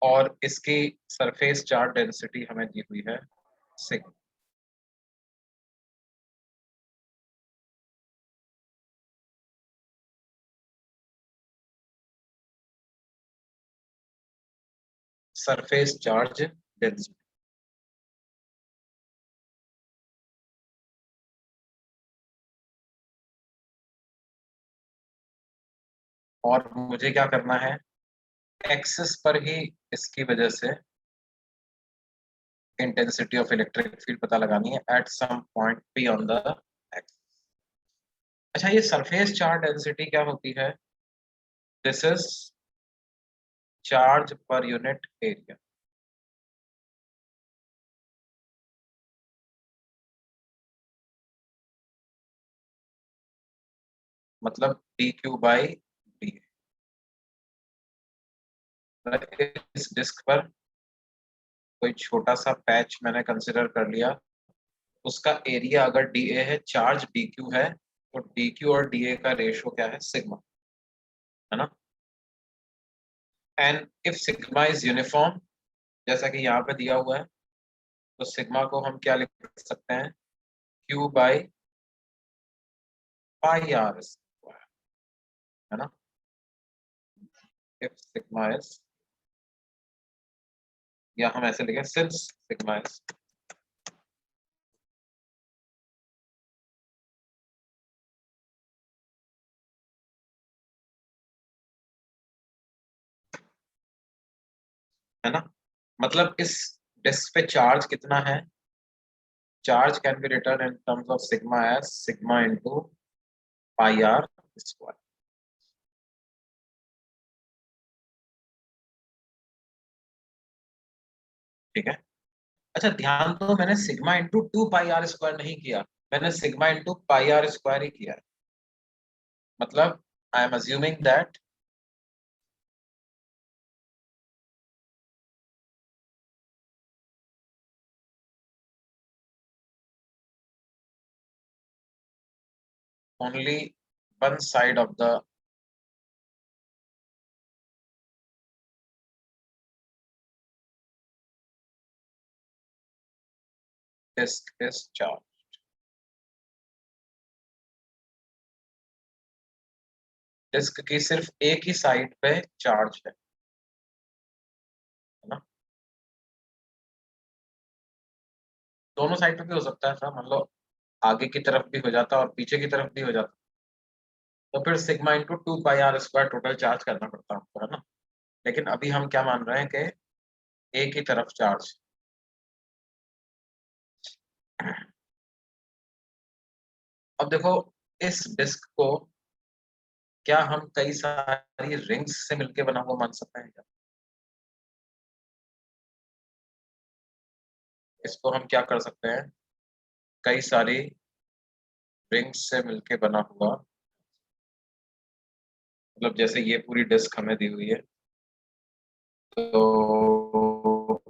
और इसकी surface charge density हमें दी हुई है सिग्मा। Surface charge density. और मुझे क्या करना है, एक्सिस पर ही इसकी वजह से इंटेंसिटी ऑफ इलेक्ट्रिक फील्ड पता लगानी है at some point P on the axis. अच्छा, ये सरफेस चार्ज डेंसिटी क्या होती है? This is charge per unit area. मतलब डी क्यू बाई डी। इस डिस्क पर कोई छोटा सा पैच मैंने कंसिडर कर लिया, उसका एरिया अगर डी ए है, चार्ज डी क्यू है, तो डी क्यू और डी ए का रेशो क्या है? सिग्मा, है ना। And if sigma is uniform, जैसा कि यहाँ पे दिया हुआ है, तो सिग्मा को हम क्या लिख सकते हैं? Q by pi r square, है ना। इफ सिग्मा इज, या हम ऐसे लिखें सिंस सिग्मा इज, है ना। मतलब इस डिस्क पे चार्ज कितना है? Charge can be return in terms of sigma as sigma into pi r square. ठीक है। अच्छा, ध्यान दो, मैंने sigma into two pi r square नहीं किया, मैंने sigma into pi r square ही किया है। मतलब I am assuming that only one side of the disc is charge. Disc की सिर्फ एक ही साइड पे चार्ज है ना। दोनों साइड पे भी हो सकता है, मान लो आगे की तरफ भी हो जाता और पीछे की तरफ भी हो जाता, तो फिर sigma into two pi r square total charge करना पड़ता हमको, है ना। लेकिन अभी हम क्या मान रहे हैं कि एक ही तरफ चार्ज। अब देखो, इस डिस्क को क्या हम कई सारी रिंग्स से मिलके बना हुआ मान सकते हैं क्या? इसको हम क्या कर सकते हैं, कई सारी रिंग्स से मिलके बना हुआ। मतलब जैसे ये पूरी डिस्क हमें दी हुई है, तो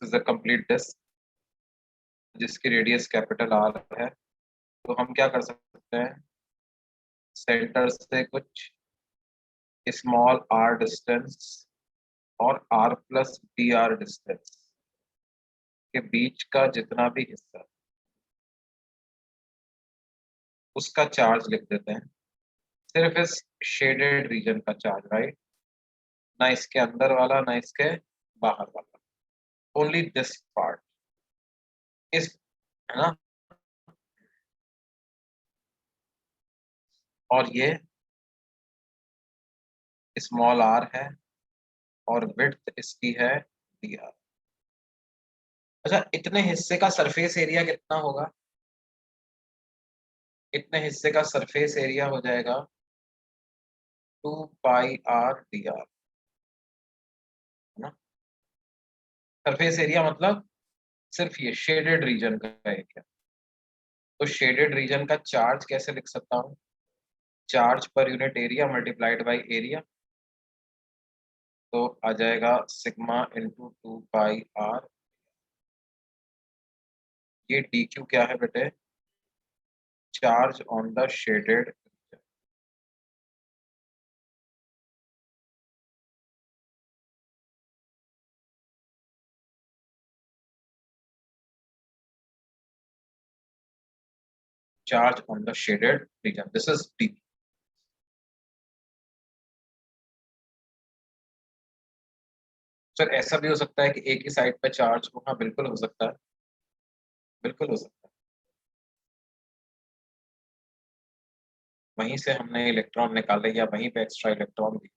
इज द कंप्लीट डिस्क जिसकी रेडियस कैपिटल आर है। तो हम क्या कर सकते हैं, सेंटर से कुछ स्मॉल आर डिस्टेंस और r plus b r distance के बीच का जितना भी हिस्सा, उसका चार्ज लिख देते हैं। सिर्फ इस शेडेड रीजन का चार्ज, राइट। ना इसके अंदर वाला, ना इसके बाहर वाला, ओनली दिस पार्ट इस, है ना। और ये स्मॉल आर है और विड्थ इसकी है डी आर। अच्छा, इतने हिस्से का सरफेस एरिया कितना होगा? इतने हिस्से का सरफेस एरिया हो जाएगा two pi r d r, है ना। सरफेस एरिया मतलब सिर्फ ये शेडेड रीजन का एरिया। तो शेडेड रीजन का चार्ज कैसे लिख सकता हूँ? Charge per unit area multiplied by area, तो आ जाएगा sigma into two pi r. ये डी क्यू क्या है बेटे? charge on the shaded region. Charge on the shaded region. This is D. Sir ऐसा भी हो सकता है कि एक ही साइड पे चार्ज हो, हाँ बिल्कुल हो सकता है, बिल्कुल हो सकता है। वहीं से हमने इलेक्ट्रॉन निकाले या वहीं पे एक्स्ट्रा इलेक्ट्रॉन भी।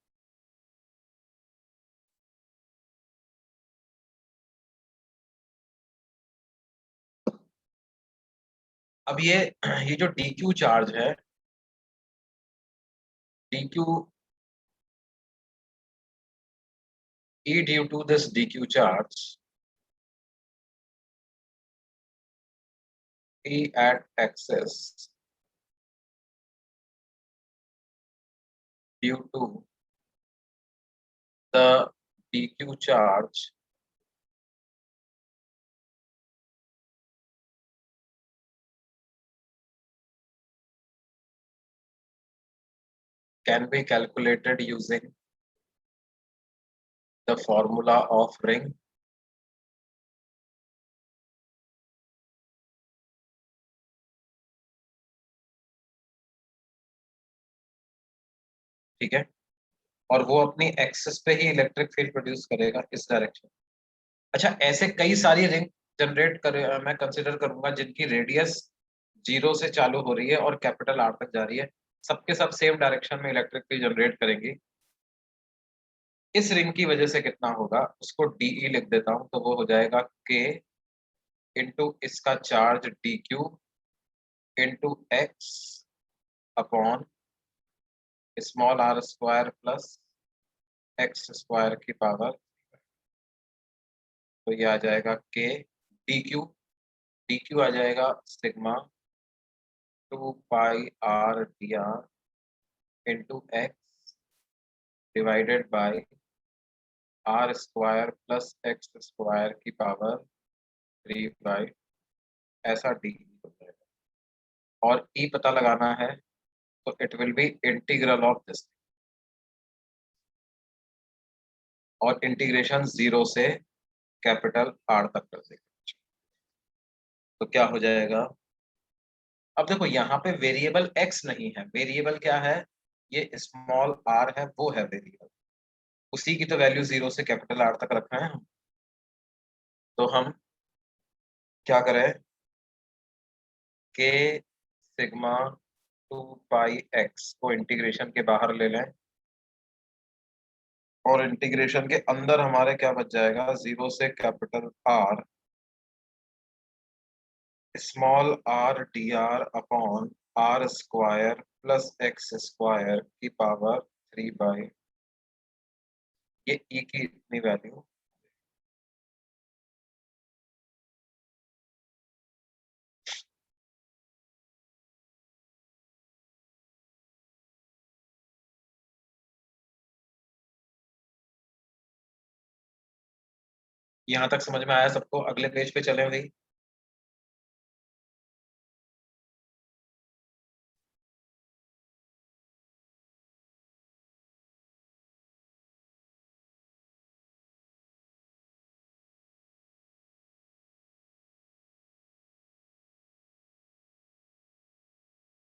अब ये जो DQ चार्ज है, DQ E due to this DQ charge, E at axis due to the DQ charge can be calculated using the formula of ring. ठीक है, और वो अपनी एक्सिस पे ही इलेक्ट्रिक फील्ड प्रोड्यूस करेगा इस डायरेक्शन। अच्छा, ऐसे कई सारी रिंग जनरेट कर मैं कंसिडर करूंगा जिनकी रेडियस 0 से चालू हो रही है और कैपिटल R तक जा रही है, सबके सब सेम डायरेक्शन में इलेक्ट्रिक फील्ड जनरेट करेंगी। इस रिंग की वजह से कितना होगा उसको DE लिख देता हूं, तो वो हो जाएगा K इंटू इसका charge DQ into x upon small r square plus x square की पावर। तो ये आ जाएगा K DQ आ जाएगा sigma 2 pi r into x divided by r square plus x square की पावर 3 बाई, ऐसा डी हो जाएगा। और E पता लगाना है तो it will be integral of this, और इंटीग्रेशन 0 से कैपिटल R तक कर देगा। तो क्या हो जाएगा, अब देखो यहाँ पे वेरिएबल x नहीं है, वेरिएबल क्या है, ये स्मॉल r है, वो है वेरिएबल, उसी की तो वैल्यू 0 से कैपिटल R तक रखा है हम। तो हम क्या करें, k सिग्मा 2 पाई x को इंटीग्रेशन के बाहर ले लें, और इंटीग्रेशन के अंदर हमारे क्या बच जाएगा, 0 से capital R small r dr upon r square plus x square की पावर 3 बाई, ये E की इतनी वैल्यू। यहाँ तक समझ में आया सबको, अगले पेज पे चले भाई।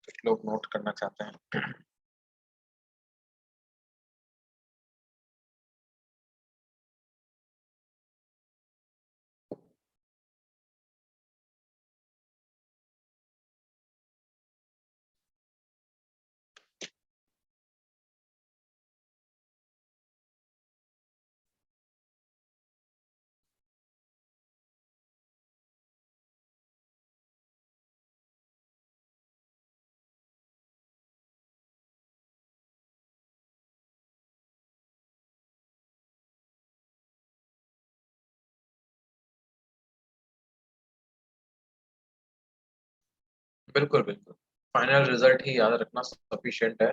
कुछ लोग नोट करना चाहते हैं। बिल्कुल बिल्कुल, फाइनल रिजल्ट ही याद रखना सफिशिएंट है।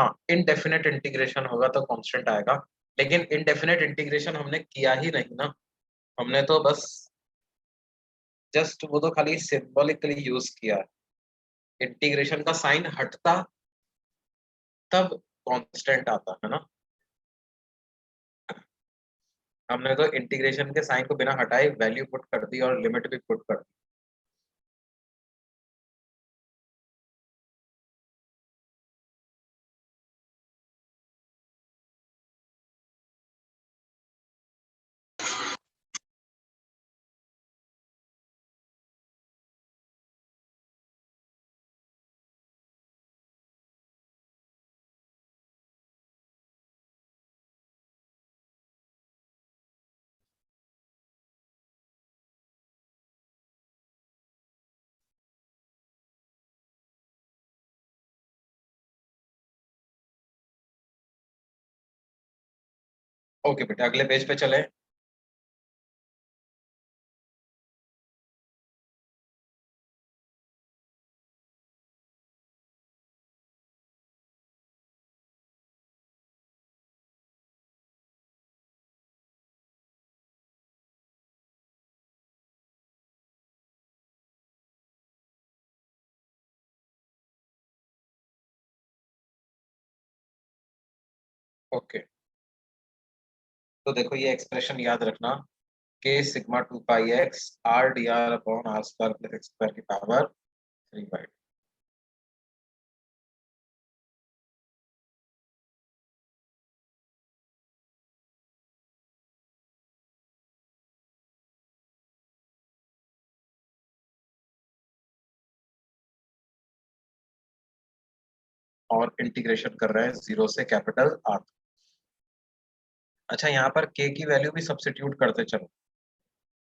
हाँ, इनडेफिनेट इंटीग्रेशन होगा तो कांस्टेंट आएगा, लेकिन इनडेफिनेट इंटीग्रेशन हमने किया ही नहीं ना, हमने तो बस जस्ट वो तो खाली सिंबॉलिकली यूज किया है। इंटीग्रेशन का साइन हटता तब कांस्टेंट आता है ना, हमने तो इंटीग्रेशन के साइन को बिना हटाए वैल्यू पुट कर दी और लिमिट भी पुट कर दी। ओके बेटा, अगले पेज पे चले। ओके, तो देखो ये एक्सप्रेशन याद रखना, के सिग्मा 2 पाई x r d r upon r square plus x square की पावर 3/2। और इंटीग्रेशन कर रहे हैं 0 से कैपिटल आर। अच्छा, यहाँ पर के की वैल्यू भी सब्स्टिट्यूट करते चलो।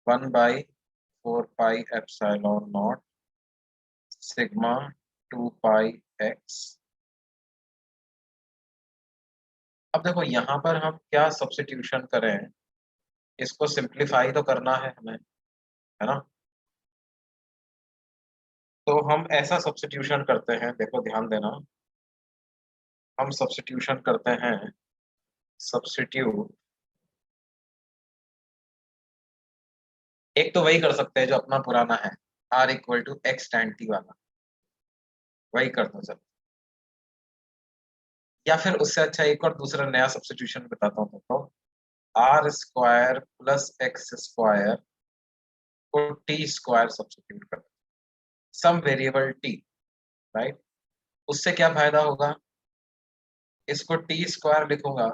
1/4 पाई एप्सिलॉन नॉट सिग्मा 2 पाई x। अब देखो यहाँ पर हम क्या सब्स्टिट्यूशन करें, इसको सिंप्लीफाई तो करना है हमें, है ना। तो हम ऐसा सब्स्टिट्यूशन करते हैं, देखो ध्यान देना, हम सब्स्टिट्यूशन करते हैं, सब्स्टिट्यूट। एक तो वही कर सकते हैं जो अपना पुराना है, r=x tan t वाला, वही कर दो चलो। या फिर उससे अच्छा एक और दूसरा नया सब्स्टिट्यूशन बताता हूँ, देखो r² + x² को t² सब्स्टिट्यूट कर, सम वेरिएबल t, राइट। उससे क्या फायदा होगा, इसको t² लिखूंगा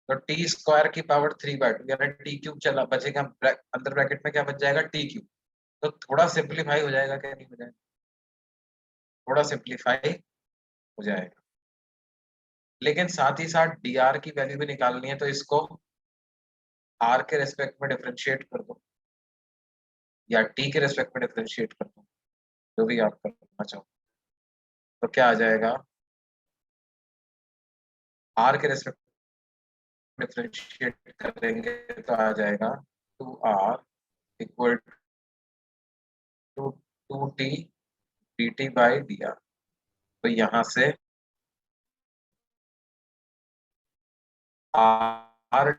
तो t² की पावर 3/2 यानी t³ चला बचेगा, अंदर ब्रैकेट में क्या बच जाएगा, t³। तो थोड़ा सिंप्लीफाई हो जाएगा, क्या नहीं हो जाएगा, थोड़ा सिंप्लीफाई हो जाएगा। लेकिन साथ ही साथ dr की वैल्यू भी निकालनी है, तो इसको r के रेस्पेक्ट में डिफरेंशिएट कर दो या t के रेस्पेक्ट में डिफरेंशिएट कर दो, जो भी आप करना चाहो। तो क्या आ जाएगा, r के रेस्पेक्ट में डिफरेंशिएट करेंगे तो आ जाएगा 2r equal to 2t dt/dr। तो यहाँ से r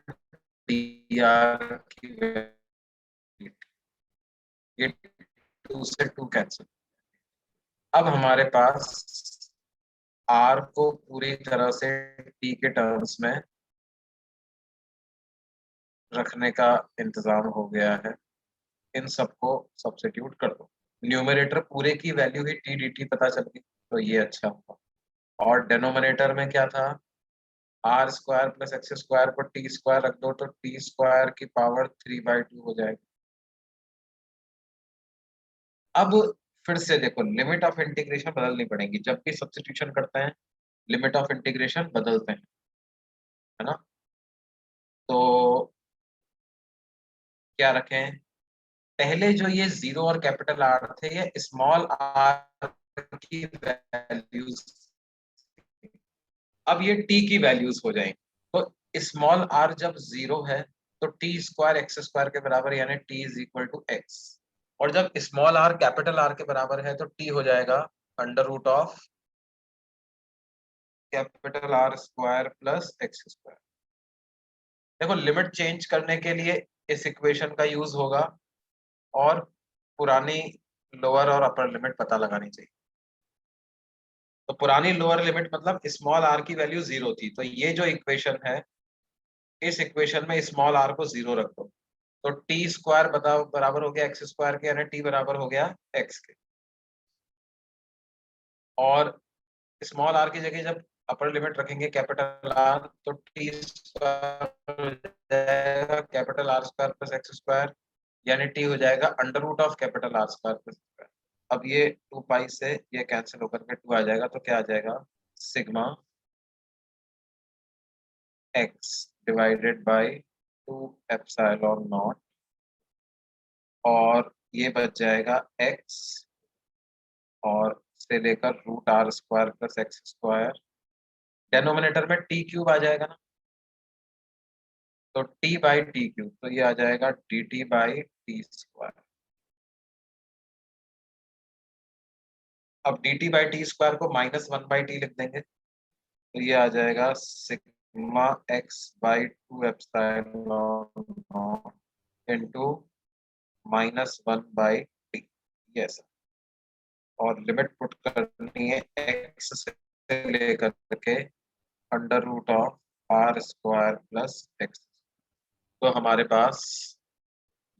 dr की वैल्यू, ये 2 से 2 कैंसिल। अब हमारे पास r को पूरी तरह से t के टर्म्स में रखने का इंतजाम हो गया है, इन सबको सब्स्टिट्यूट कर दो। न्यूमरेटर पूरे की वैल्यू ही टी डी टी पता चल गई, तो ये अच्छा हुआ। और डेनोमिनेटर में क्या था, r² + x² को t² रख दो, तो t² की पावर 3/2 हो जाएगी। अब फिर से देखो, लिमिट ऑफ इंटीग्रेशन बदलनी पड़ेगी, जब भी सब्स्टिट्यूशन करते हैं लिमिट ऑफ इंटीग्रेशन बदलते हैं, है ना। तो क्या रखें, पहले जो ये 0 और कैपिटल आर थे, ये स्मॉल आर की वैल्यूज, अब ये टी की वैल्यूज हो जाएंगी। तो स्मॉल आर जब 0 है तो t² x² के बराबर यानी t=x। और जब स्मॉल आर कैपिटल आर के बराबर है तो t हो जाएगा √(, capital R square plus x square. देखो लिमिट चेंज करने के लिए इस इक्वेशन का यूज होगा और पुरानी लोअर और अपर लिमिट पता लगानी चाहिए। तो पुरानी लोअर लिमिट मतलब स्मॉल आर की वैल्यू 0 थी, तो ये जो इक्वेशन है इस इक्वेशन में स्मॉल आर को 0 रख दो, तो टी स्क्वायर बताओ बराबर हो गया एक्स स्क्वायर के, यानी टी बराबर हो गया एक्स के। और स्मॉल आर की जगह जब अपर लिमिट रखेंगे कैपिटल आर, तो t square capital R square plus x square, यानी टी हो जाएगा under root of capital R square plus square. अब ये 2 पाई से ये कैंसिल होकर के 2 आ जाएगा, तो क्या आ जाएगा sigma x divided by 2 epsilon nought, और ये बच जाएगा एक्स और से लेकर root r square plus x square, denominator में टी क्यूब आ जाएगा ना, तो टी बाई टी क्यूब, तो ये आ जाएगा d t by t square. अब d t by t square को -1/t लिख देंगे, तो ये आ जाएगा sigma x by 2 epsilon not into -1/t, yes. और लिमिट पुट करनी है एक्स से लेकर के under root of are square plus x, तो हमारे पास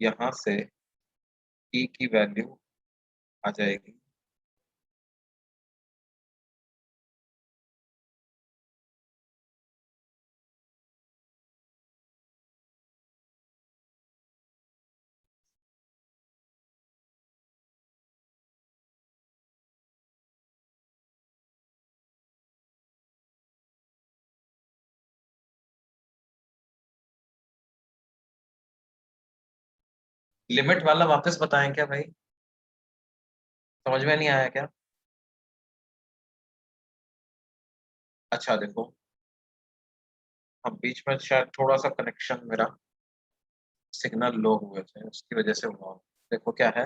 यहाँ से t की वैल्यू आ जाएगी लिमिट वाला वापस बताएं क्या भाई, समझ में नहीं आया क्या? अच्छा देखो, अब बीच में शायद थोड़ा सा कनेक्शन मेरा सिग्नल लो हुए थे, उसकी वजह से हुआ। देखो क्या है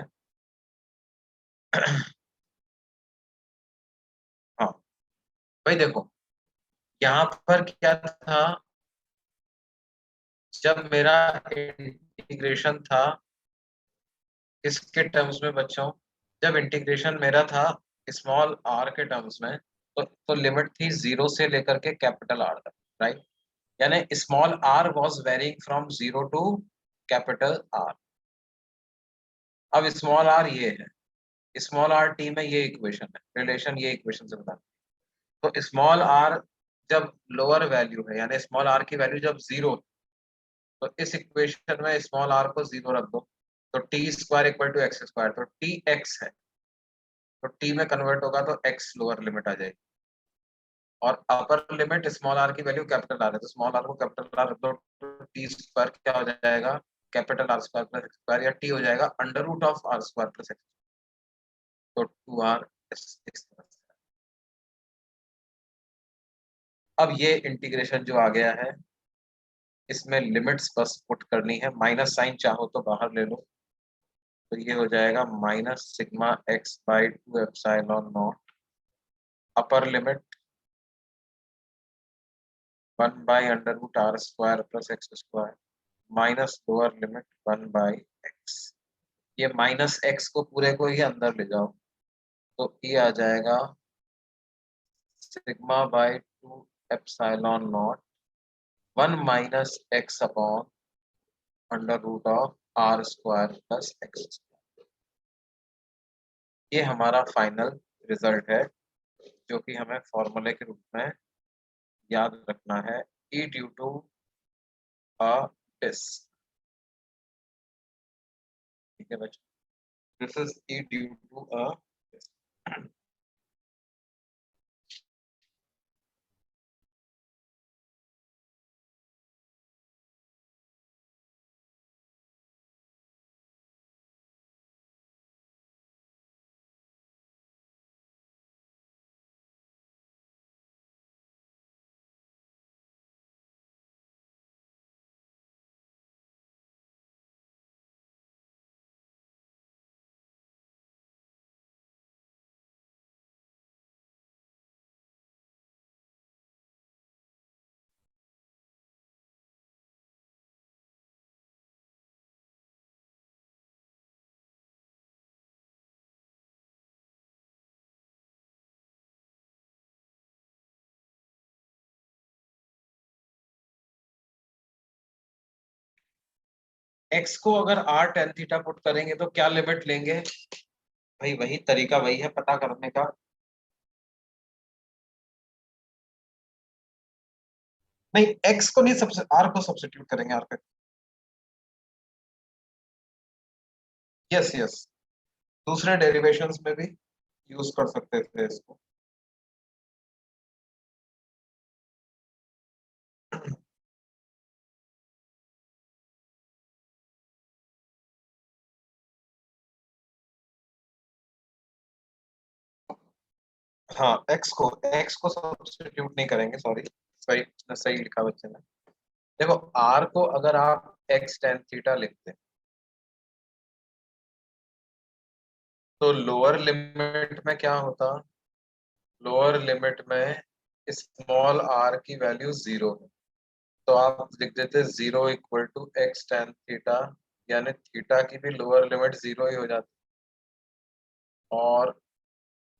हाँ भाई देखो, यहाँ पर क्या था, जब मेरा इंटीग्रेशन था इसके टर्म्स में बच्चों, जब इंटीग्रेशन मेरा था स्मॉल आर के टर्म्स में, तो लिमिट थी 0 से लेकर के कैपिटल आर तक, राइट? यानी small r was varying from 0 to capital R. अब स्मॉल आर ये है, स्मॉल आर टी में ये इक्वेशन है, रिलेशन ये इक्वेशन से बता। तो स्मॉल आर जब लोअर वैल्यू है, यानी स्मॉल आर की वैल्यू जब 0, तो इस इक्वेशन में स्मॉल आर को 0 रख दो, तो t square equal to x square, तो टी एक्स है, तो टी में कन्वर्ट होगा तो एक्स लोअर लिमिट आ जाएगी। और अपर लिमिट स्मॉल आर की वैल्यू कैपिटल आर है, तो स्मॉल आर को कैपिटल आर रख दो, तो टी स्क्वायर क्या हो जाएगा capital R square plus x square, या टी हो जाएगा under root of are square plus x, तो 2r इस तरह से। अब ये इंटीग्रेशन जो आ गया है इसमें लिमिट्स बस पुट करनी है, माइनस साइन चाहो तो बाहर ले लो, तो ये हो जाएगा minus sigma x by 2 epsilon not, upper limit 1/√r square plus x square, minus lower limit 1/x। ये माइनस एक्स को पूरे को ही अंदर ले जाओ, तो ये आ जाएगा sigma by 2 epsilon naught 1 - x upon under root of are square plus x. ये हमारा फाइनल रिजल्ट है, जो कि हमें फॉर्मूले के रूप में याद रखना है, E due to a disc. ठीक है बच्चों, this is E due to a disc. x को अगर r tan थीटा पुट करेंगे तो क्या लिमिट लेंगे भाई? वही तरीका वही है पता करने का। नहीं, x को नहीं, सबसे r को सब्स्टिट्यूट करेंगे r पे। यस यस, दूसरे डेरिवेशंस में भी यूज कर सकते थे इसको। हाँ, x को सब्स्टिट्यूट नहीं करेंगे, सॉरी, सही सही लिखा बच्चे ने। देखो, r को अगर आप x tan थीटा लिखते हैं तो लोअर लिमिट में क्या होता? लोअर लिमिट में स्मॉल r की वैल्यू 0 है, तो आप लिख देते 0 equal to x tan theta, यानी थीटा की भी लोअर लिमिट 0 ही हो जाती। और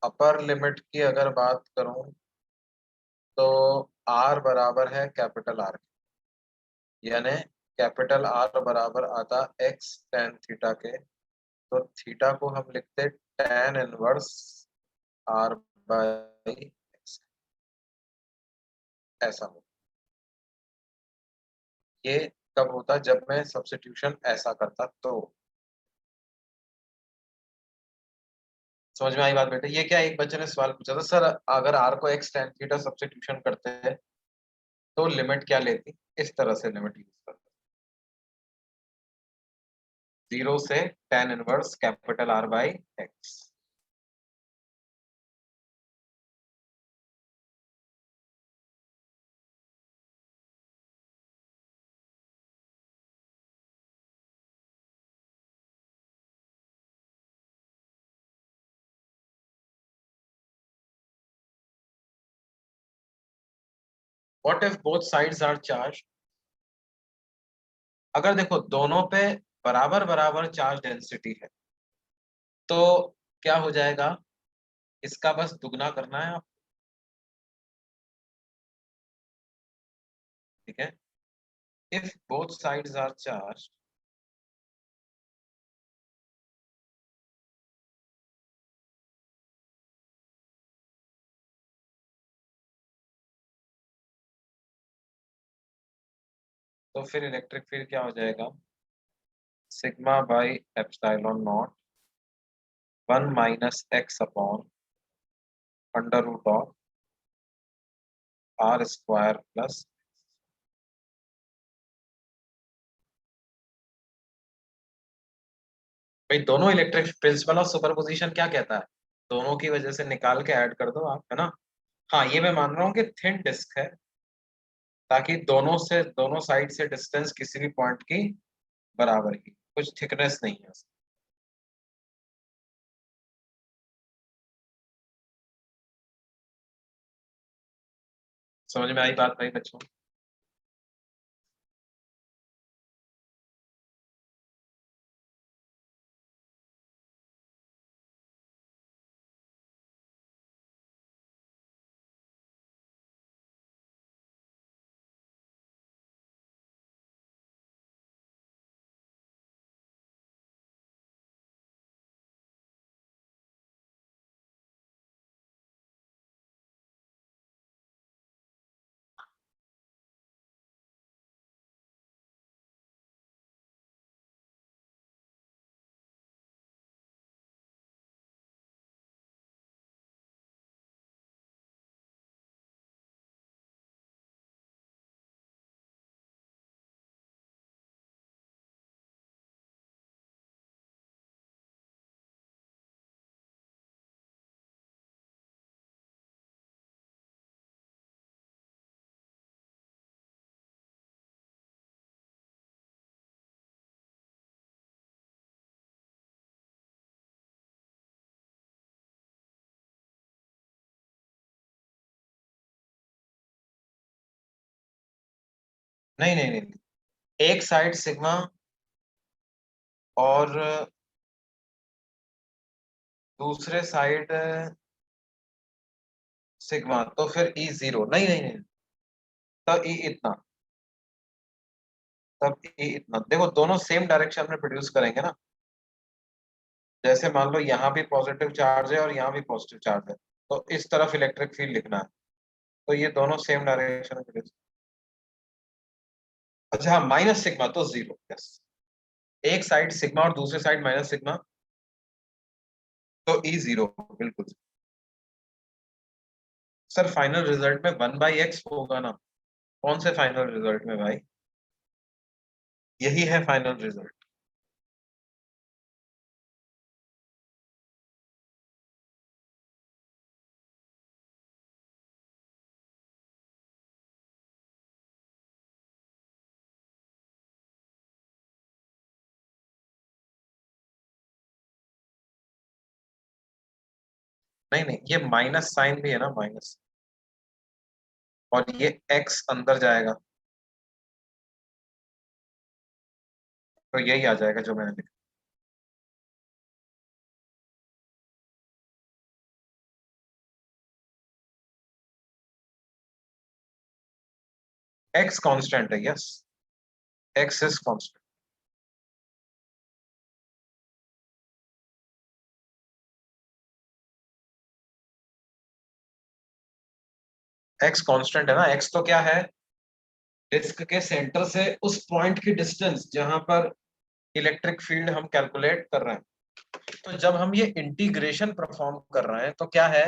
अपर लिमिट की अगर बात करूं तो r बराबर है कैपिटल R, यानी कैपिटल R बराबर आता x tan थीटा के, तो थीटा को हम लिखते tan inverse R by x, ऐसा हो। ये कब होता? जब मैं सब्स्टिट्यूशन ऐसा करता तो। समझ में आई बात बेटे? ये क्या, एक बच्चे ने सवाल पूछा था, सर अगर r को x tan थीटा सब्स्टिट्यूशन करते हैं तो लिमिट क्या लेती? इस तरह से लिमिट यूज करते, 0 से tan inverse capital R by x। What if both sides are charge? अगर देखो दोनों पे बराबर बराबर चार्ज डेंसिटी है तो क्या हो जाएगा? इसका बस दुगना करना है आप, ठीक है? If both sides are charge, तो फिर इलेक्ट्रिक फील्ड क्या हो जाएगा? Sigma by epsilon naught 1 minus x upon under root of are square plus. भाई दोनों इलेक्ट्रिक प्रिंसिपल ऑफ सुपरपोजिशन क्या कहता है? दोनों की वजह से निकाल के ऐड कर दो आप, है ना? हाँ, ये मैं मान रहा हूँ कि थिन डिस्क है, ताकि दोनों साइड से डिस्टेंस किसी भी पॉइंट की बराबर ही, कुछ थिकनेस नहीं है उसकी। समझ में आई बात भाई बच्चों? नहीं नहीं नहीं, एक साइड सिग्मा और दूसरे साइड सिग्मा, तो फिर ई जीरो? नहीं नहीं नहीं, तो ई इतना, तब E इतना, देखो दोनों सेम डायरेक्शन में प्रोड्यूस करेंगे ना। जैसे मान लो यहाँ भी पॉजिटिव चार्ज है और यहाँ भी पॉजिटिव चार्ज है, तो इस तरफ इलेक्ट्रिक फील्ड लिखना है, तो ये दोनों सेम डायरेक्शन में प्रोड्यूस। अच्छा हाँ, माइनस सिग्मा तो जीरो, यस। एक साइड सिग्मा और दूसरे साइड माइनस सिग्मा, तो ई जीरो, बिल्कुल। सर फाइनल रिजल्ट में 1/x होगा ना? कौन से फाइनल रिजल्ट में भाई? यही है फाइनल रिजल्ट। नहीं नहीं, ये माइनस साइन भी है ना, माइनस, और ये x अंदर जाएगा, तो यही आ जाएगा जो मैंने लिखा। x कांस्टेंट है, yes, x is constant. x constant है ना, x तो क्या है, डिस्क के सेंटर से उस पॉइंट की डिस्टेंस जहां पर इलेक्ट्रिक फील्ड हम कैलकुलेट कर रहे हैं। तो जब हम ये इंटीग्रेशन परफॉर्म कर रहे हैं तो क्या है,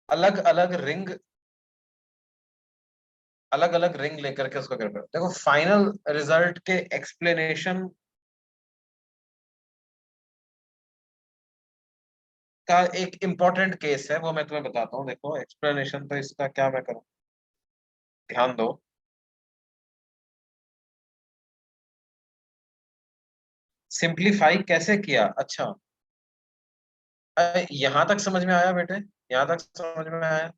अलग अलग रिंग, अलग अलग रिंग लेकर के उसको कैलकुलेट, देखो फाइनल रिजल्ट के एक्सप्लेनेशन का एक इंपॉर्टेंट केस है, वो मैं तुम्हें बताता हूँ। देखो एक्सप्लेनेशन तो इसका क्या मैं करूँ, ध्यान दो। सिंप्लीफाई कैसे किया, अच्छा यहाँ तक समझ में आया बेटे, यहाँ तक समझ में आया?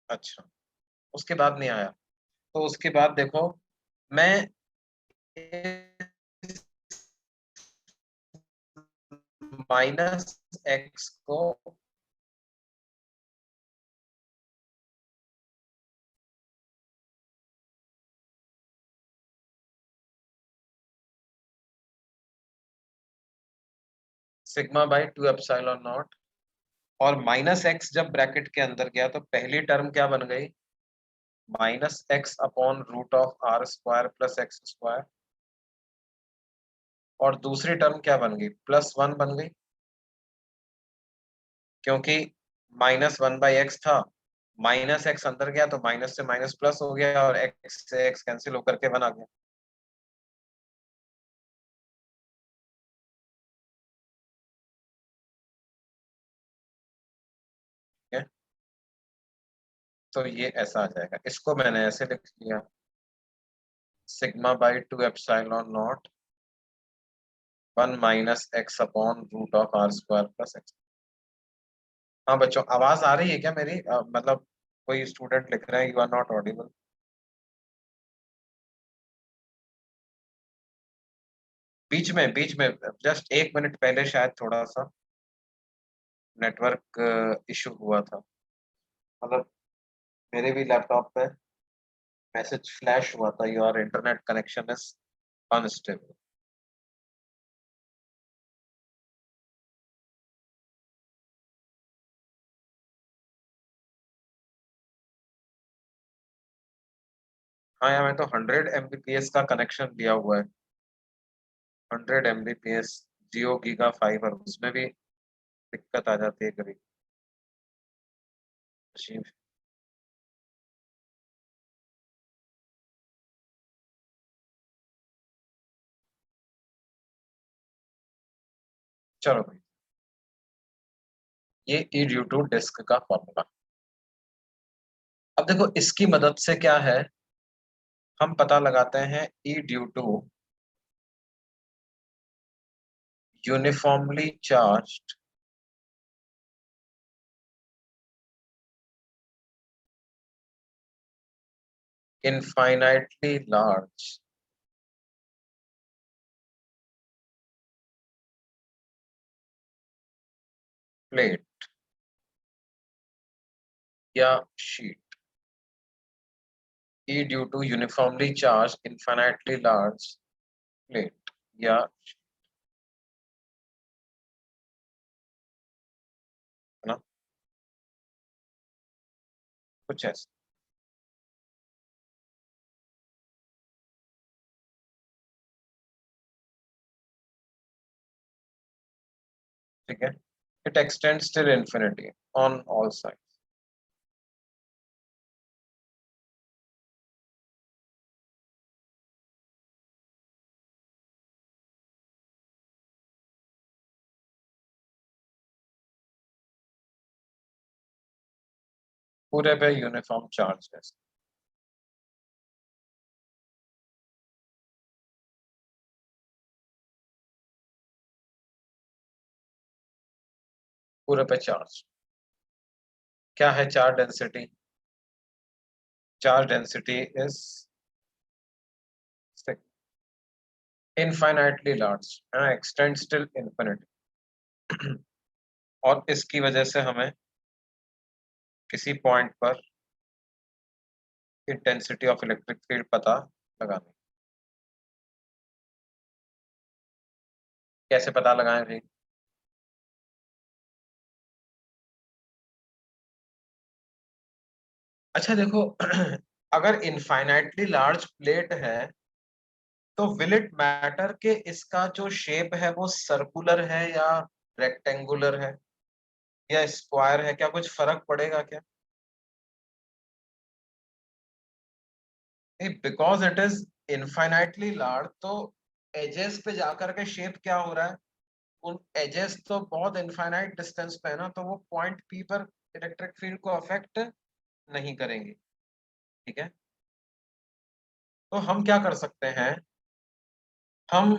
अच्छा, उसके बाद नहीं आया? तो उसके बाद देखो, मैं -x को सिग्मा बाई 2 एप्सिलॉन नॉट, और -x जब ब्रैकेट के अंदर गया तो पहली टर्म क्या बन गई, -x upon root of are square plus x square, और दूसरी टर्म क्या बन गई, +1 बन गई, क्योंकि -1/x था, -x अंदर गया तो माइनस से माइनस प्लस हो गया, और x से x कैंसिल होकर के 1 आ गया। ठीक है, तो ये ऐसा आ जाएगा, इसको मैंने ऐसे लिख लिया, sigma by 2 epsilon naught 1 -x upon root of are square plus x. हाँ बच्चों, आवाज आ रही है क्या मेरी? मतलब कोई स्टूडेंट लिख रहे हैं यू आर नॉट ऑडिबल। बीच में जस्ट 1 मिनट पहले शायद थोड़ा सा नेटवर्क इशू हुआ था, मतलब मेरे भी लैपटॉप पे मैसेज फ्लैश हुआ था, your internet connection is unstable. हाँ यार, मैं तो 100 Mbps का कनेक्शन लिया हुआ है, 100 Mbps, जियो गीगा फाइबर, उसमें भी दिक्कत आ जाती है कभी। मशीन, चलो भाई, ये ई ड्यू टू डिस्क का फॉर्मूला। अब देखो इसकी मदद से क्या है, हम पता लगाते हैं E due to uniformly charged infinitely large plate या sheet. E due to uniformly charged infinitely large plate या है ना कुछ ऐसा ठीक है it extends till infinity on all sides पूरे पे यूनिफॉर्म चार्ज है पूरे पे चार्ज क्या है charge density charge density is infinitely large x tends till infinity और इसकी वजह से हमें किसी पॉइंट पर इंटेंसिटी ऑफ इलेक्ट्रिक फील्ड पता लगाना कैसे पता लगाएं भाई अच्छा देखो अगर इनफाइनाइटली लार्ज प्लेट है तो विल इट मैटर कि इसका जो शेप है वो सर्कुलर है या रेक्टेंगुलर है या स्क्वायर है क्या कुछ फर्क पड़ेगा क्या because it is infinitely large तो एजेस पे जाकर के शेप क्या हो रहा है उन एजेस तो बहुत इनफाइनाइट डिस्टेंस पे है ना तो वो पॉइंट पी पर इलेक्ट्रिक फील्ड को अफेक्ट नहीं करेंगे ठीक है तो हम क्या कर सकते हैं हम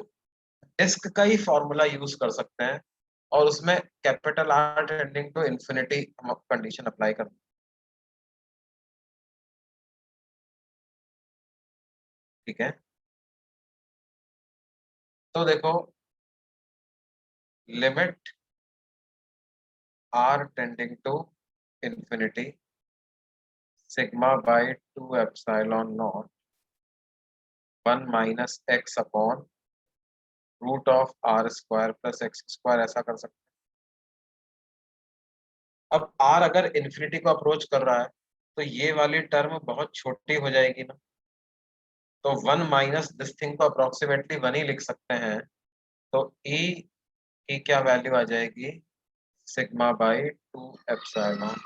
डिस्क का ही फॉर्मूला यूज कर सकते हैं और उसमें capital R tending to infinity हम कंडीशन अप्लाई कर ठीक है तो देखो limit R tending to infinity sigma by two epsilon naught 1 - x upon root of are square plus x square ऐसा कर सकते हैं अब आर अगर इन्फिनिटी को अप्रोच कर रहा है तो ये वाली टर्म बहुत छोटी हो जाएगी ना तो 1 - दिस थिंग को अप्रोक्सीमेटली 1 ही लिख सकते हैं तो ई की क्या वैल्यू आ जाएगी सिग्मा बाई टू एप्सिलॉन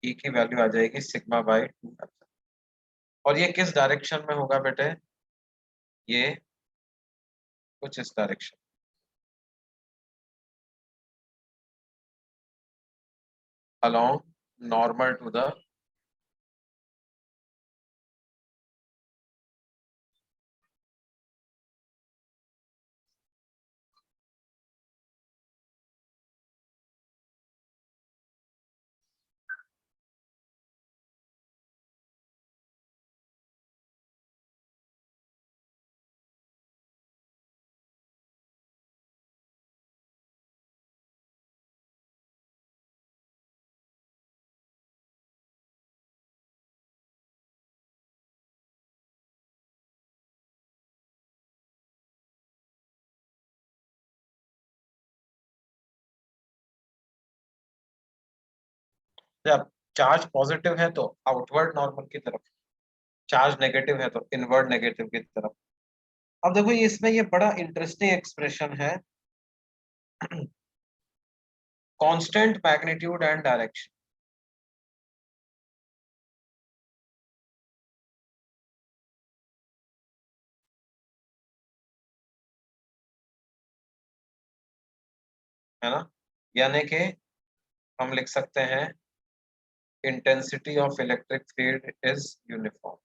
ई की वैल्यू आ जाएगी सिग्मा बाई टू एप्सिलॉन और ये किस डायरेक्शन में होगा बेटे ये कुछ इस direction along normal to the जब चार्ज पॉजिटिव है तो आउटवर्ड नॉर्मल की तरफ चार्ज नेगेटिव है तो इनवर्ड नेगेटिव की तरफ अब देखो ये इसमें ये बड़ा इंटरेस्टिंग एक्सप्रेशन है कांस्टेंट मैग्नीट्यूड एंड डायरेक्शन है ना यानी कि हम लिख सकते हैं intensity of electric field is uniform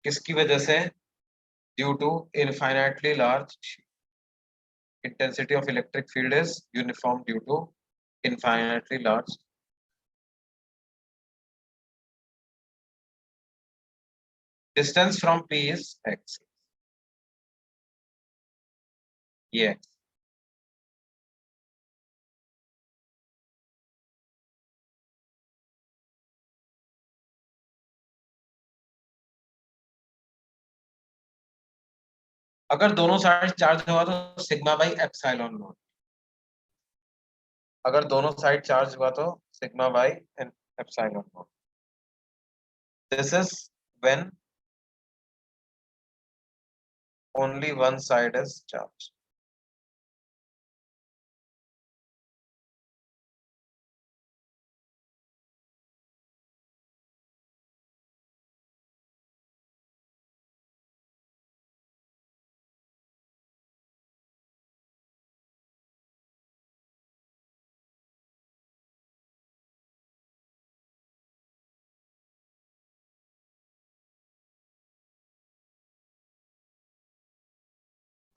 किसकी वजह से due to infinitely large intensity of electric field is uniform due to infinitely large distance from P is x, ये अगर दोनों साइड चार्ज हुआ तो सिग्मा बाई एप्सिलॉन नॉट, अगर दोनों साइड चार्ज हुआ तो sigma by epsilon not. This is when only one side is charge.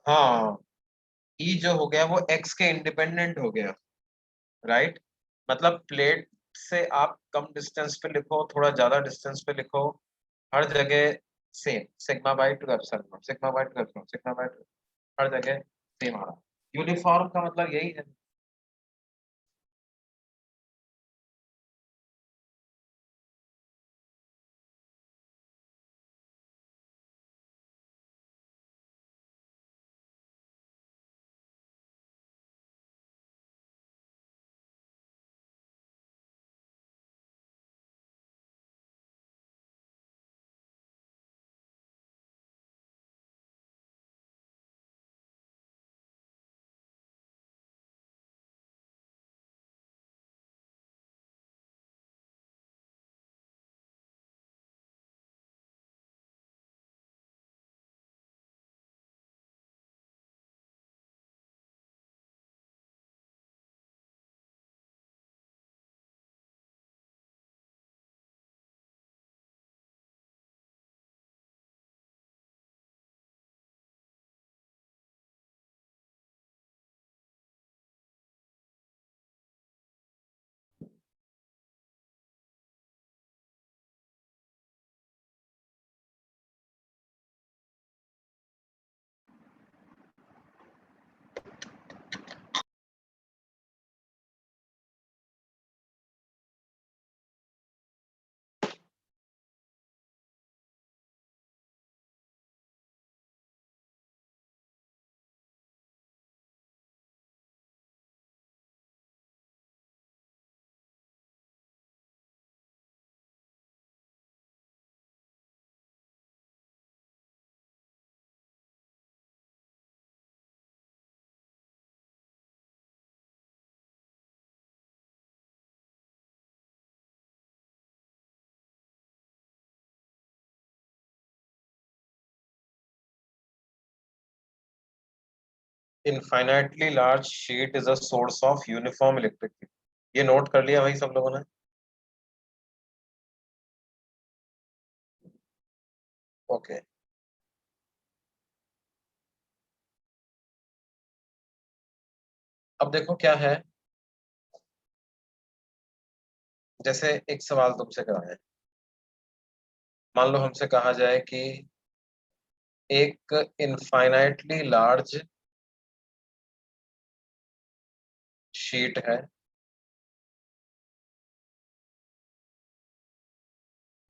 हाँ, ई जो हो गया वो एक्स के इंडिपेंडेंट हो गया, राइट। मतलब प्लेट से आप कम डिस्टेंस पे लिखो, थोड़ा ज्यादा डिस्टेंस पे लिखो, हर जगह same, sigma by two epsilon, sigma by two epsilon, sigma by two, हर जगह सेम आ रहा। यूनिफॉर्म का मतलब यही है। Infinitely large sheet is a source of uniform electric field. ये नोट कर लिया भाई सब लोगों ने? ओके। अब देखो क्या है, जैसे एक सवाल तुमसे करा है, मान लो हमसे कहा जाए कि एक इनफाइनाइटली लार्ज शीट है,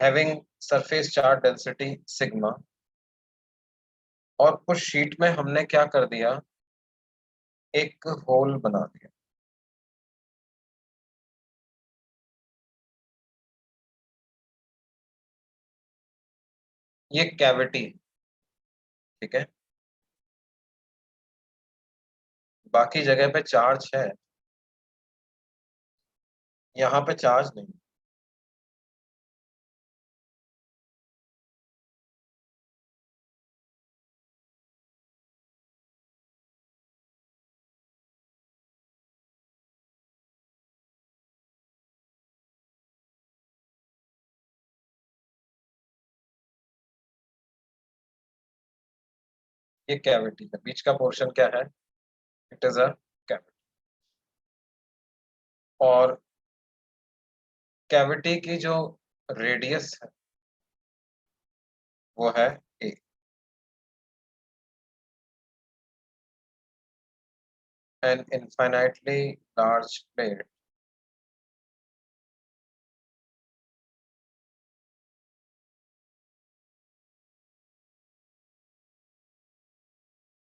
having surface charge density sigma, और उस शीट में हमने क्या कर दिया, एक होल बना दिया। ये कैविटी, ठीक है, बाकी जगह पे चार्ज है, यहाँ पे चार्ज नहीं। ये कैविटी है, बीच का पोर्शन क्या है, इट इज अ कैविटी। और कैविटी की जो रेडियस है वो है A। An infinitely large plate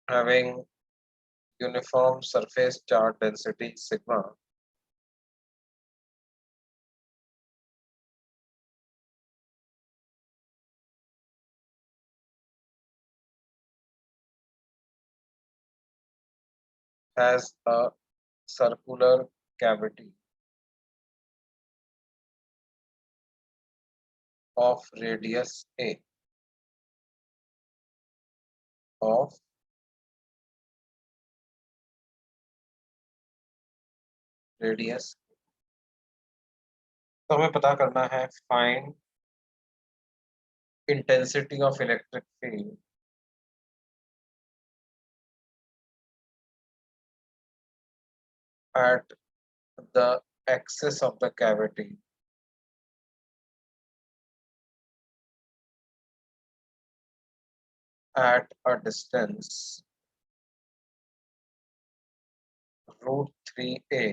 having uniform surface charge density sigma has a circular cavity of radius A of radius। तो हमें पता करना है find intensity of electric field at the axis of the cavity at a distance root 3a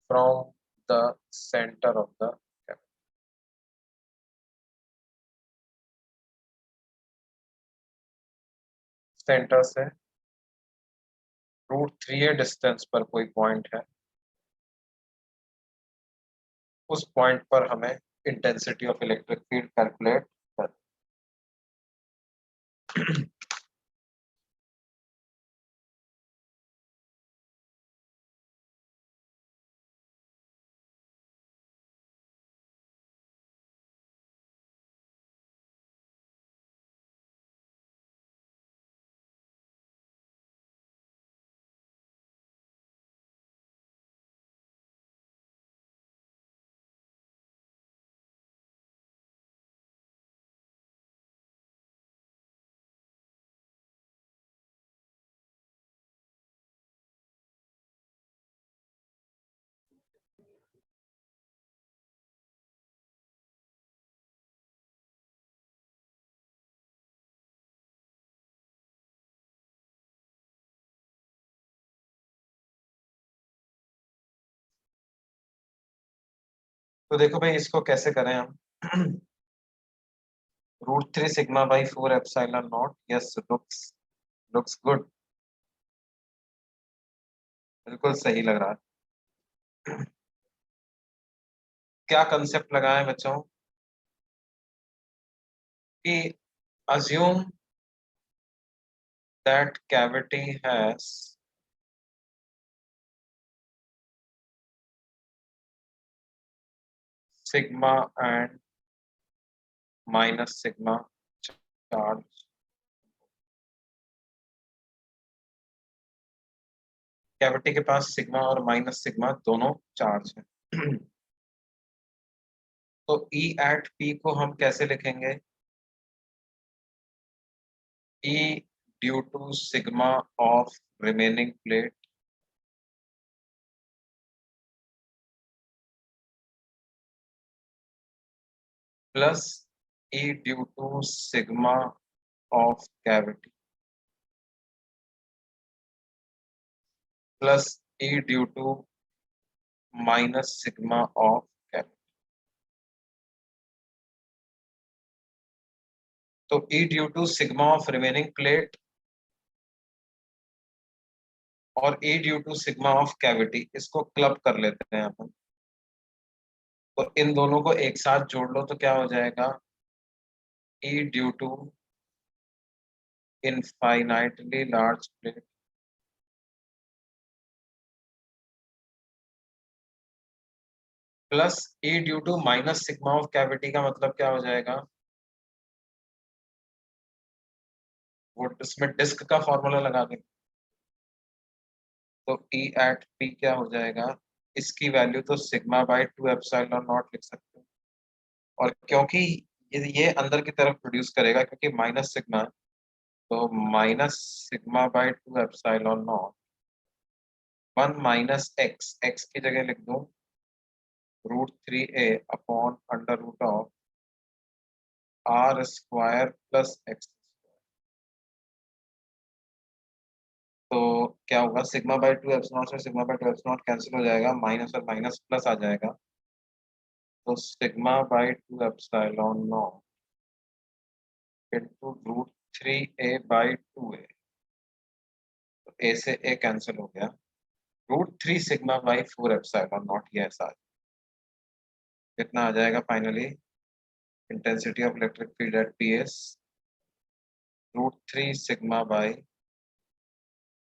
from the center of the cavity। Centre से root 3a distance पर कोई point है, उस पॉइंट पर हमें intensity of electric field calculate कर। तो देखो भाई इसको कैसे करें हम। Root 3 sigma by 4 epsilon naught, yes looks good, बिल्कुल सही लग रहा है। क्या कंसेप्ट लगाएं बच्चों कि assume that cavity has sigma and minus sigma charge। Cavity के पास सिग्मा और माइनस सिग्मा दोनों चार्ज है। तो E एट P को हम कैसे लिखेंगे? E due to sigma of remaining plate plus E due to sigma of cavity plus E due to minus sigma of cavity. तो E due to sigma of remaining plate और E due to sigma of cavity, इसको club कर लेते हैं अपन। तो इन दोनों को एक साथ जोड़ लो तो क्या हो जाएगा? E due to infinitely large plate plus E due to minus sigma of cavity का मतलब क्या हो जाएगा? वो इसमें डिस्क का फॉर्मूला लगा दें तो E एट P क्या हो जाएगा? इसकी वैल्यू तो सिग्मा बाई 2 एप्सिलॉन नॉट लिख सकते हैं। और क्योंकि ये अंदर की तरफ प्रोड्यूस करेगा क्योंकि माइनस सिग्मा, तो minus sigma by 2 epsilon naught 1 minus X की जगह लिख दूं root 3a upon under root of are square plus x. तो क्या होगा, सिग्मा बाई टू एप्सिलॉन से sigma by two epsilon cancel हो जाएगा, माइनस और माइनस प्लस आ जाएगा। तो sigma by two epsilon not into root three A by two A. तो ए से ए कैंसिल हो गया, root three sigma by four epsilon naught, ये ऐसा कितना आ जाएगा finally, intensity of electric field at P S root three sigma by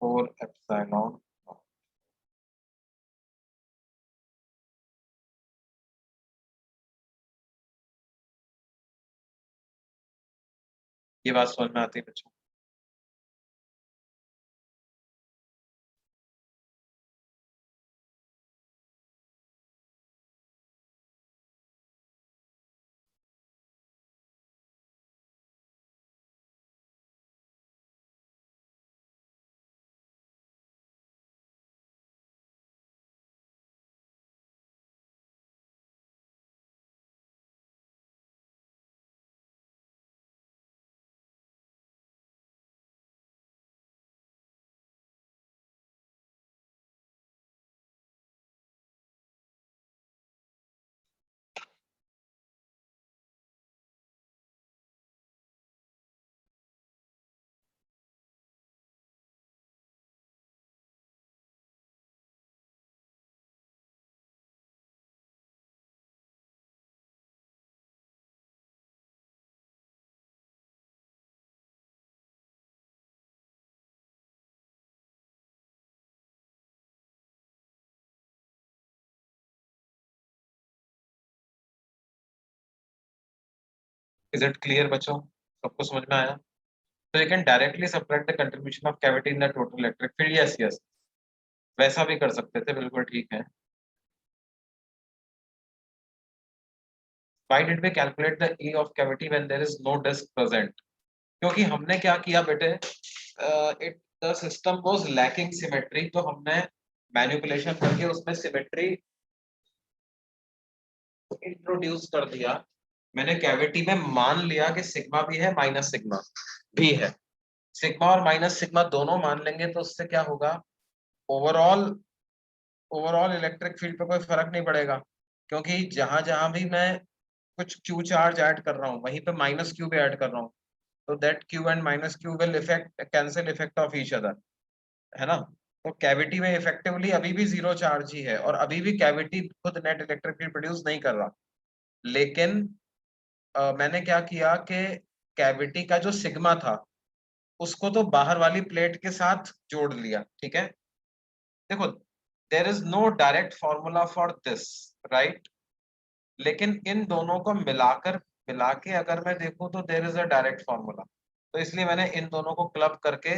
four epsilon. ये बात समझ में आती है बच्चों? इज इट क्लियर बच्चों, सबको समझ में आया? So you can directly subtract the contribution of cavity in the total electric field. Yes, yes. वैसा भी कर सकते थे, बिल्कुल ठीक है। Why did we calculate the E of cavity when there is no disk present? क्योंकि हमने क्या किया बेटे, it the system was lacking symmetry, तो हमने मैनिपुलेशन करके उसमें सिमेट्री इंट्रोड्यूस कर दिया। मैंने कैविटी में मान लिया कि सिग्मा भी है माइनस सिग्मा भी है, सिग्मा और माइनस सिग्मा दोनों मान लेंगे तो उससे क्या होगा, ओवरऑल ओवरऑल इलेक्ट्रिक फील्ड पे कोई फर्क नहीं पड़ेगा, क्योंकि जहां जहां भी मैं कुछ क्यू चार्ज ऐड कर रहा हूँ वहीं पे माइनस क्यू भी ऐड कर रहा हूँ, तो that Q and minus Q will effect cancel effect of each other, है ना। तो कैविटी में इफेक्टिवली अभी भी जीरो चार्ज ही है, और अभी भी कैविटी खुद नेट इलेक्ट्रिक फील्ड प्रोड्यूस नहीं कर रहा। लेकिन मैंने क्या किया कि कैविटी का जो सिग्मा था उसको तो बाहर वाली प्लेट के साथ जोड़ लिया, ठीक है। देखो, there is no direct formula for this, right, लेकिन इन दोनों को मिलाकर मिला के अगर मैं देखूं तो there is a direct formula, तो इसलिए मैंने इन दोनों को क्लब करके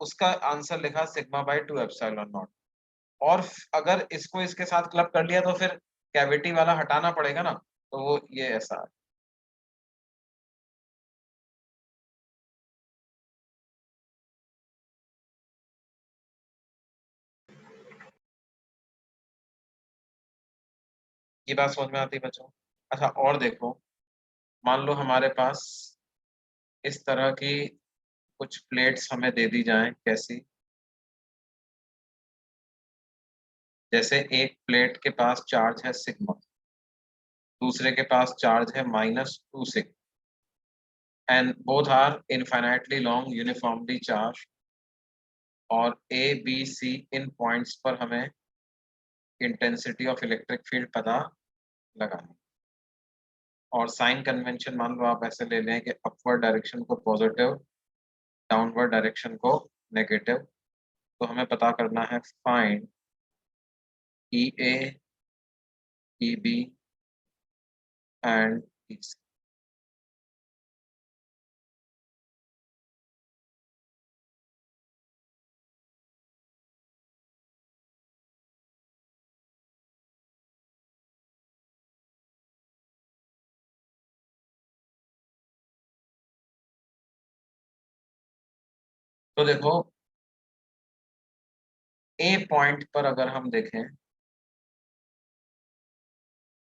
उसका आंसर लिखा sigma by two epsilon nought. और अगर इसको इसके साथ क्लब कर लिया तो फिर कैविटी वाला हटाना पड़ेगा ना, तो वो ये ऐसा है। ये बात समझ में आती है बच्चों? अच्छा, और देखो, मान लो हमारे पास इस तरह की कुछ प्लेट्स हमें दे दी जाएं, कैसी, जैसे एक प्लेट के पास चार्ज है सिग्मा, दूसरे के पास चार्ज है minus two sigma, and both are infinitely long uniformly charge, और A B C in points पर हमें इंटेंसिटी ऑफ इलेक्ट्रिक फील्ड पता लगाना है। और साइन कन्वेंशन मान लो आप ऐसे ले लें कि अपवर्ड डायरेक्शन को पॉजिटिव, डाउनवर्ड डायरेक्शन को नेगेटिव। तो हमें पता करना है find E A, E B and E C. तो देखो, ए पॉइंट पर अगर हम देखें,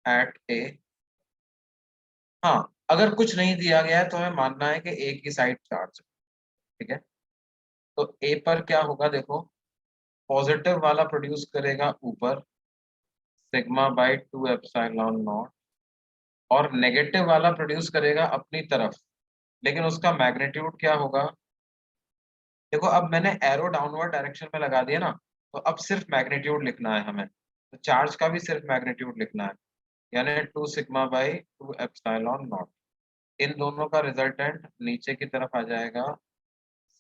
एट ए, हाँ, अगर कुछ नहीं दिया गया है तो हमें मानना है कि ए की साइड चार्ज है। ठीक है, तो ए पर क्या होगा देखो, पॉजिटिव वाला प्रोड्यूस करेगा ऊपर सिग्मा बाई 2 एप्सिलॉन नॉट, और नेगेटिव वाला प्रोड्यूस करेगा अपनी तरफ, लेकिन उसका मैग्नीट्यूड क्या होगा। देखो अब मैंने एरो डाउनवर्ड डायरेक्शन में लगा दिया ना, तो अब सिर्फ मैग्नीट्यूड लिखना है हमें, तो चार्ज का भी सिर्फ मैग्नीट्यूड लिखना है, यानी 2 सिग्मा बाई 2 एप्सिलॉन नॉट। इन दोनों का रिजल्टेंट नीचे की तरफ आ जाएगा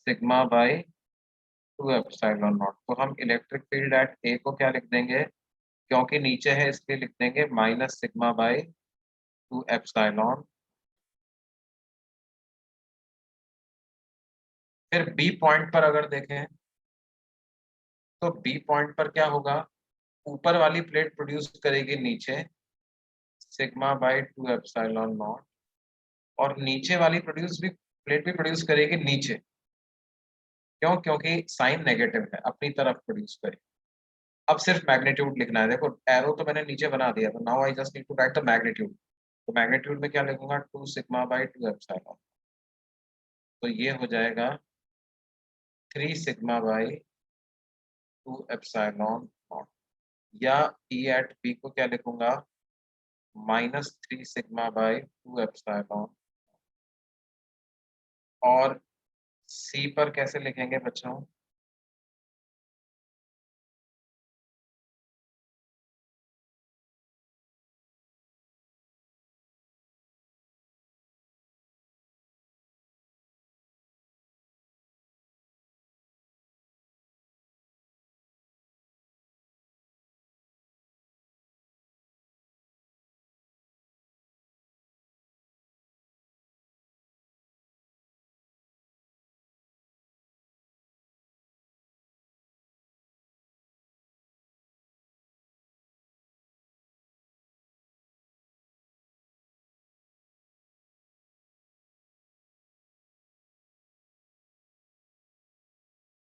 सिग्मा बाई 2 एप्सिलॉन नॉट। तो हम इलेक्ट्रिक फील्ड एट ए को क्या लिख देंगे, क्योंकि नीचे है इसलिए लिख देंगे -सिग्मा बाई 2 एप्सिलॉन। फिर बी पॉइंट पर अगर देखें, तो बी पॉइंट पर क्या होगा, ऊपर वाली प्लेट प्रोड्यूस करेगी नीचे सिग्मा बाई 2 एप्सिलॉन नॉट, और नीचे वाली प्लेट भी प्रोड्यूस करेगी नीचे। क्यों, क्योंकि साइन नेगेटिव है, अपनी तरफ प्रोड्यूस करेगी। अब सिर्फ मैग्नीट्यूड लिखना है, देखो एरो तो मैंने नीचे बना दिया, तो now I just need to write the magnitude. तो मैग्नीट्यूड में क्या लिखूंगा, 2 सिग्मा बाई 2 एप्सिलॉन। तो ये हो जाएगा 3 सिग्मा बाई 2 एप्सिलॉन नॉट, या ई एट बी को क्या लिखूंगा, -3 सिग्मा बाई 2 एप्सिलॉन। और सी पर कैसे लिखेंगे बच्चों,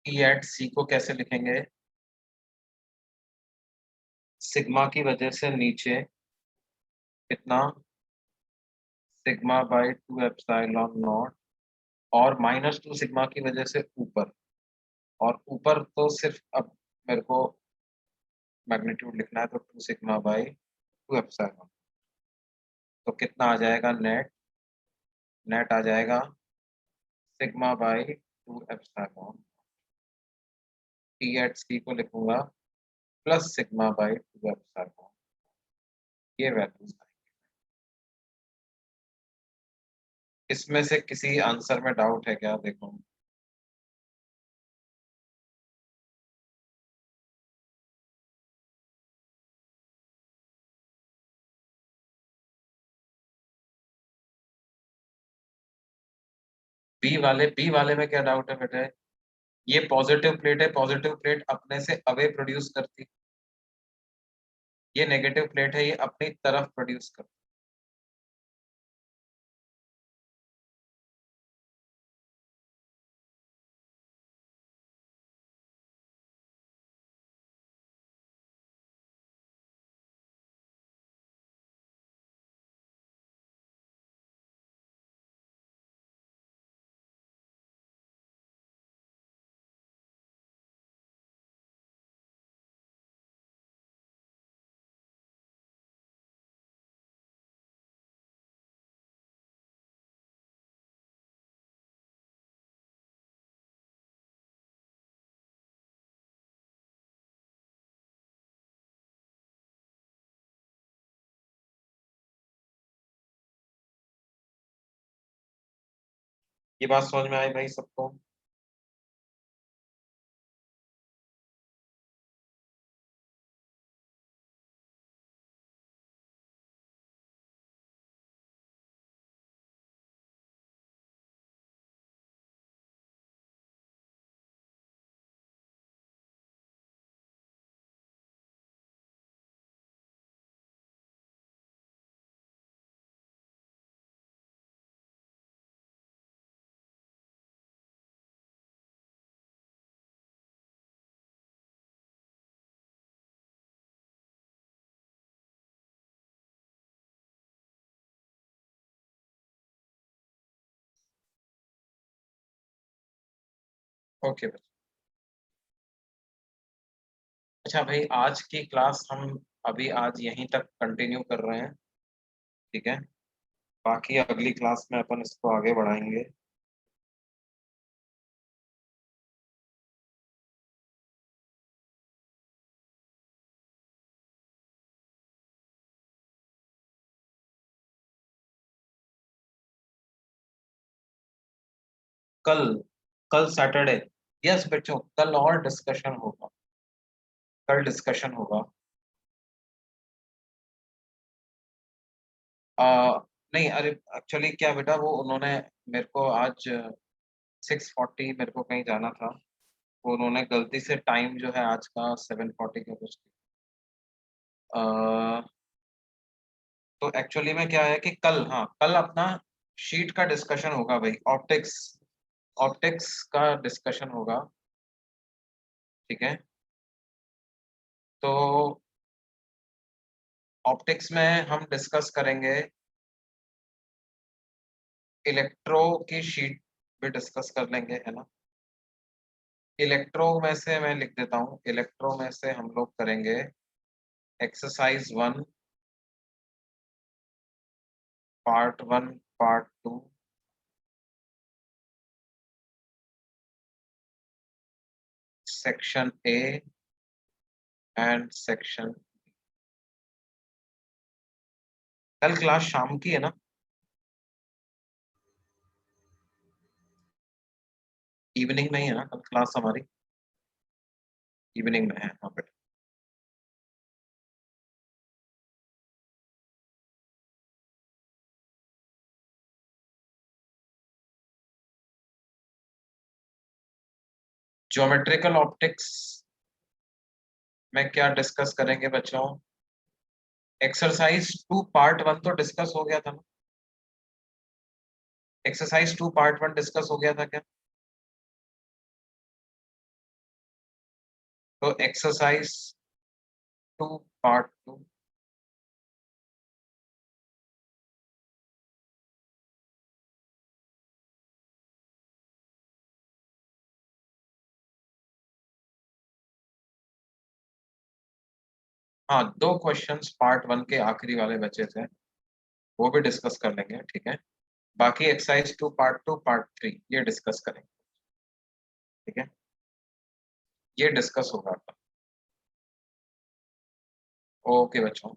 ई एट सी को कैसे लिखेंगे, सिग्मा की वजह से नीचे कितना, सिग्मा बाई 2 एप्सिलॉन नॉट, और -2 सिग्मा की वजह से ऊपर, और ऊपर तो सिर्फ अब मेरे को मैग्नीट्यूड लिखना है, तो 2 सिग्मा बाई 2 एप्सिलॉन। तो कितना आ जाएगा नेट, नेट आ जाएगा sigma by 2 epsilon. T at C को लिखूंगा +सिग्मा बाई 2 एप्सिलॉन। ये वैल्यूज, इसमें से किसी आंसर में डाउट है क्या, देखो। बी वाले में क्या डाउट है बेटे, ये पॉजिटिव प्लेट है, पॉजिटिव प्लेट अपने से अवे प्रोड्यूस करती, ये नेगेटिव प्लेट है, ये अपनी तरफ प्रोड्यूस करती। ये बात समझ में आई भाई सबको। ओके बच्चों। अच्छा भाई, आज की क्लास हम अभी आज यहीं तक कंटिन्यू कर रहे हैं, ठीक है। बाकी अगली क्लास में अपन इसको आगे बढ़ाएंगे। कल, कल सैटरडे। यस बच्चों, कल और डिस्कशन होगा, कल डिस्कशन होगा। नहीं, अरे एक्चुअली क्या बेटा, वो उन्होंने मेरे को आज 6:40 मेरे को कहीं जाना था, वो उन्होंने गलती से टाइम जो है आज का 7:40 का कुछ। अ, तो एक्चुअली में क्या है कि कल, हाँ कल अपना शीट का डिस्कशन होगा भाई, ऑप्टिक्स, ऑप्टिक्स का डिस्कशन होगा, ठीक है। तो ऑप्टिक्स में हम डिस्कस करेंगे, इलेक्ट्रो की शीट भी डिस्कस कर लेंगे, है ना। इलेक्ट्रो में से मैं लिख देता हूँ, इलेक्ट्रो में से हम लोग करेंगे exercise 1, part 1, part 2, section A and section. कल क्लास शाम की है ना? इवनिंग में ही है ना कल क्लास हमारी? इवनिंग में है, हाँ बेटा। ज्योमेट्रिकल ऑप्टिक्स में क्या डिस्कस करेंगे बच्चों? एक्सरसाइज 2 पार्ट 1 तो डिस्कस हो गया था ना? एक्सरसाइज 2 पार्ट 1 डिस्कस हो गया था क्या? तो एक्सरसाइज 2 पार्ट 2। हाँ, 2 क्वेश्चंस पार्ट 1 के आखिरी वाले बचे थे, वो भी डिस्कस कर लेंगे, ठीक है। बाकी एक्सरसाइज 2 पार्ट 2 पार्ट 3 ये डिस्कस करेंगे, ठीक है। ये डिस्कस होगा। ओके बच्चों।